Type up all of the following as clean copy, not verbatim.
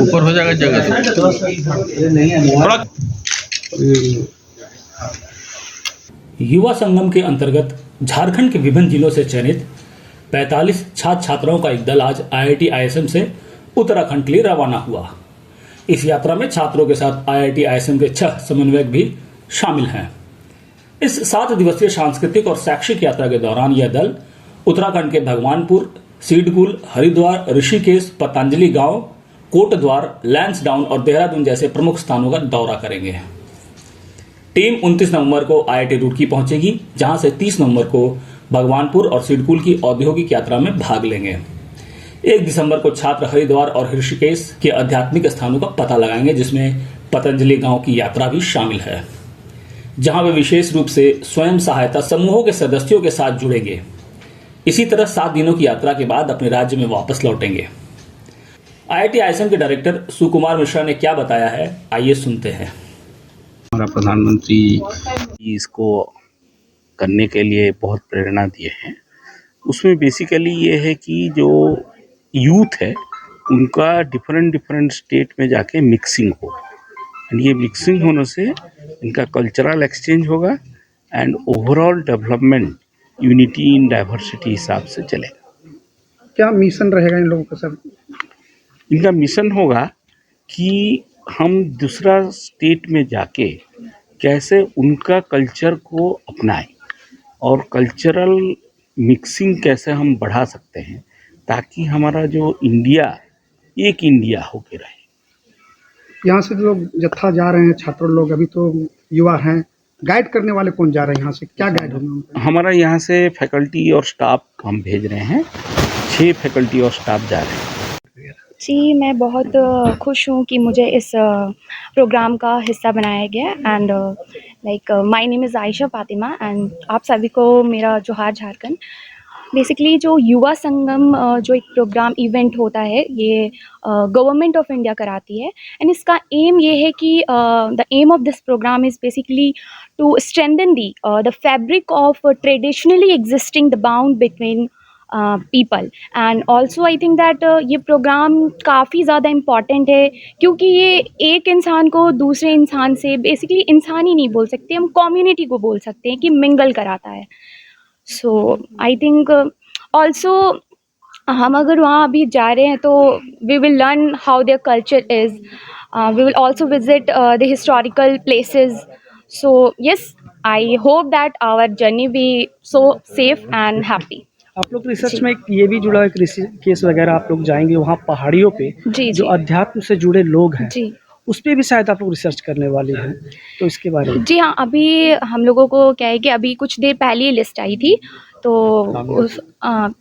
ऊपर हो जाएगा जगह थोड़ा। युवा संगम के अंतर्गत झारखंड के विभिन्न जिलों से चयनित 45 छात्र छात्राओं का एक दल आज IIT ISM से उत्तराखंड के लिए रवाना हुआ। इस यात्रा में छात्रों के साथ IIT ISM के 6 समन्वयक भी शामिल हैं। इस 7 दिवसीय सांस्कृतिक और शैक्षिक यात्रा के दौरान यह दल उत्तराखंड के भगवानपुर, सीडकुल, हरिद्वार, ऋषिकेश, पतंजलि गांव, कोटद्वार, लैंसडाउन और देहरादून जैसे प्रमुख स्थानों का दौरा करेंगे। टीम 29 नवंबर को IIT रुड़की पहुंचेगी, जहां से 30 नवंबर को भगवानपुर और सिडकुल की औद्योगिक यात्रा में भाग लेंगे। 1 दिसंबर को छात्र हरिद्वार और ऋषिकेश के आध्यात्मिक स्थानों का पता लगाएंगे, जिसमें पतंजलि गांव की यात्रा भी शामिल है, जहां वे विशेष रूप से स्वयं सहायता समूहों के सदस्यों के साथ जुड़ेंगे। इसी तरह 7 दिनों की यात्रा के बाद अपने राज्य में वापस लौटेंगे। IIT ISM के डायरेक्टर सुकुमार मिश्रा ने क्या बताया है, आइए सुनते हैं। हमारा प्रधानमंत्री इसको करने के लिए बहुत प्रेरणा दिए हैं। उसमें बेसिकली ये है कि जो यूथ है उनका डिफरेंट स्टेट में जाके मिक्सिंग हो, एंड ये मिक्सिंग होने से इनका कल्चरल एक्सचेंज होगा and overall development unity in diversity हिसाब से चलेगा। क्या मिशन रहेगा इन लोगों का सर? इनका मिशन होगा कि हम दूसरा स्टेट में जाके कैसे उनका कल्चर को अपनाएं और कल्चरल मिक्सिंग कैसे हम बढ़ा सकते हैं, ताकि हमारा जो इंडिया एक इंडिया होके रहे। यहाँ से जो लोग जत्था जा रहे हैं छात्र लोग, अभी तो युवा हैं, गाइड करने वाले कौन जा रहे हैं? यहाँ से क्या गाइड होंगे? हमारा यहाँ से फैकल्टी और स्टाफ हम भेज रहे हैं, 6 फैकल्टी और स्टाफ जा रहे हैं। जी, मैं बहुत खुश हूँ कि मुझे इस प्रोग्राम का हिस्सा बनाया गया and my name is Ayesha Fatima and आप सभी को मेरा जोहार झारखंड। बेसिकली जो युवा संगम जो एक प्रोग्राम इवेंट होता है, ये गवर्नमेंट ऑफ इंडिया कराती है एंड इसका एम ये है कि the aim of this program is basically to strengthen the fabric of traditionally existing the bound between people and also I think that ये प्रोग्राम काफ़ी ज़्यादा इम्पॉर्टेंट है, क्योंकि ये एक इंसान को दूसरे इंसान से, बेसिकली इंसान ही नहीं बोल सकते, हम कम्युनिटी को बोल सकते हैं कि मिंगल कराता है। सो आई थिंक ऑल्सो हम अगर वहाँ अभी जा रहे हैं तो we will learn how their culture is, we will also visit the historical places. So yes, I hope that our journey be so safe and happy. आप लोग रिसर्च में ये भी जुड़ा है कि ऋषिकेश वगैरह आप लोग जाएंगे, वहाँ पहाड़ियों पे जो अध्यात्म से जुड़े लोग हैं जी, उस पर भी शायद आप लोग रिसर्च करने वाले हैं, तो इसके बारे में? जी हाँ, अभी हम लोगों को क्या है कि अभी कुछ देर पहले ही लिस्ट आई थी, तो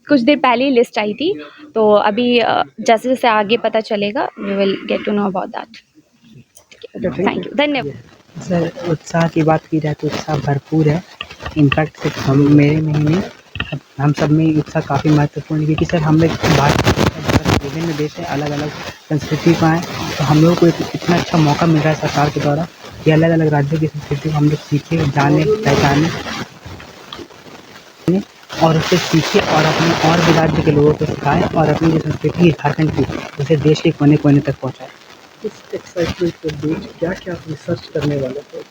कुछ देर पहले ही लिस्ट आई थी, तो अभी जैसे जैसे आगे पता चलेगा we will get to know about that. Thank you, धन्यवाद। सर, उत्साह की बात की जाए तो उत्साह भरपूर है। इनफैक्ट सिर्फ हम मेरे में ही नहीं, हम सब में उत्साह काफ़ी महत्वपूर्ण है, क्योंकि सर हम लोग भारत के विभिन्न देश हैं, अलग अलग संस्कृति का है, तो हम लोगों को इतना अच्छा मौका मिल रहा है सरकार के द्वारा कि अलग अलग राज्यों की संस्कृति को हम लोग सीखें, जाने, पहचाने और उससे सीखें और अपने और भी राज्य के लोगों को सिखाएं और अपनी जो संस्कृति है झारखंड की, उसे देश के कोने कोने तक पहुँचाएं। इस एक्साइटमेंट के बीच क्या क्या रिसर्च करने वाले थे?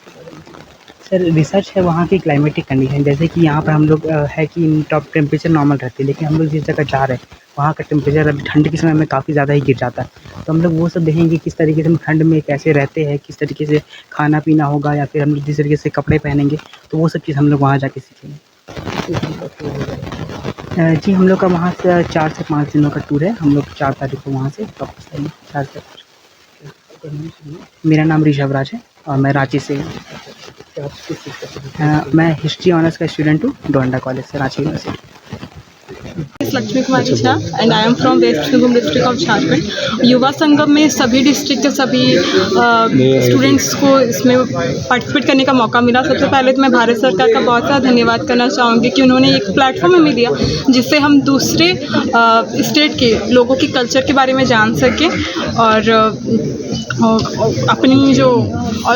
सर, रिसर्च है वहाँ की क्लाइमेटिक कंडीशन, जैसे कि यहाँ पर हम लोग है कि टॉप टेम्परेचर नॉर्मल रहती है, लेकिन हम लोग जिस जगह जा रहे हैं वहाँ का टेम्परेचर अभी ठंड के समय में काफ़ी ज़्यादा ही गिर जाता है, तो हम लोग वो सब देखेंगे किस तरीके से हम ठंड में कैसे रहते हैं, किस तरीके से खाना पीना होगा, या फिर हम लोग जिस तरीके से कपड़े पहनेंगे, तो वो सब चीज़ हम लोग वहाँ जाके सीखेंगे। जी, हम लोग का वहाँ से 4 से 5 दिनों का टूर है। हम लोग 4 तारीख को वहाँ से वापस आएंगे। 4 तारीख। मेरा नाम ऋषभ राज है और मैं रांची से हूँ। मैं हिस्ट्री ऑनर्स का स्टूडेंट हूँ, डोंडा कॉलेज से, Ranchi university. Lakshmi Kumari Jha and I am from west Singhbhum district of Jharkhand. Yuva Sangam में सभी डिस्ट्रिक्ट के सभी स्टूडेंट्स को इसमें पार्टिसिपेट करने का मौका मिला। सबसे पहले तो मैं भारत सरकार का बहुत सारा धन्यवाद करना चाहूँगी कि उन्होंने एक प्लेटफॉर्म हमें दिया जिससे हम दूसरे स्टेट के लोगों के कल्चर के बारे में जान सकें और अपनी जो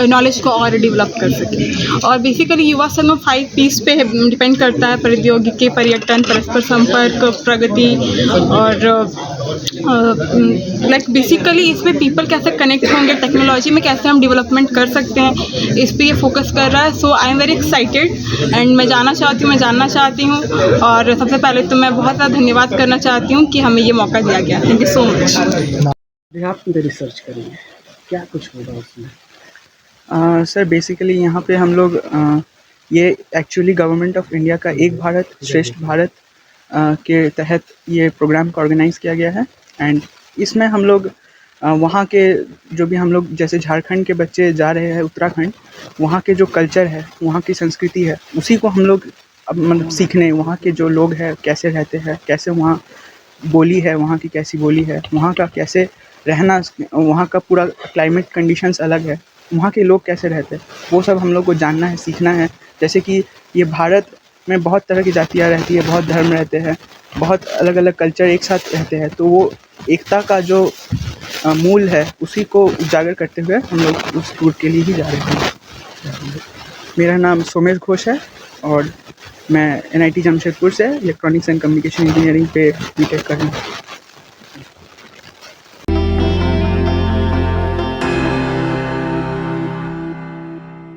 नॉलेज को और डेवलप कर सकें। और बेसिकली युवा संगम 5 पीस पे डिपेंड करता है: प्रौद्योगिकी, पर्यटन, परस्पर संपर्क, प्रगति और लाइक बेसिकली इसमें पीपल कैसे कनेक्ट होंगे, टेक्नोलॉजी में कैसे हम डेवलपमेंट कर सकते हैं, इस पे ये फोकस कर रहा है। So I am very excited and मैं जानना चाहती हूँ और सबसे पहले तो मैं बहुत ज़्यादा धन्यवाद करना चाहती हूँ कि हमें ये मौका दिया गया। Thank you so much. आप रिसर्च करेंगे, क्या कुछ होगा उसमें? सर बेसिकली यहाँ पे हम लोग ये एक्चुअली गवर्नमेंट ऑफ इंडिया का एक भारत श्रेष्ठ भारत के तहत ये प्रोग्राम का ऑर्गेनाइज़ किया गया है। एंड इसमें हम लोग वहाँ के जो भी हम लोग जैसे झारखंड के बच्चे जा रहे हैं उत्तराखंड, वहाँ के जो कल्चर है, वहाँ की संस्कृति है, उसी को हम लोग अब मतलब सीखने, वहाँ के जो लोग हैं कैसे रहते हैं, कैसे वहाँ बोली है, वहाँ की कैसी बोली है, वहाँ का कैसे रहना, वहाँ का पूरा क्लाइमेट कंडीशंस अलग है, वहाँ के लोग कैसे रहते हैं, वो सब हम लोग को जानना है, सीखना है। जैसे कि ये भारत में बहुत तरह की जातियाँ रहती है, बहुत धर्म रहते हैं, बहुत अलग अलग कल्चर एक साथ रहते हैं, तो वो एकता का जो मूल है उसी को उजागर करते हुए हम लोग उस टूर के लिए ही जा रहे हैं। मेरा नाम सोमेश घोष है और मैं NIT जमशेदपुर से इलेक्ट्रॉनिक्स एंड कम्युनिकेशन इंजीनियरिंग पे बीटेक कर रहा हूँ।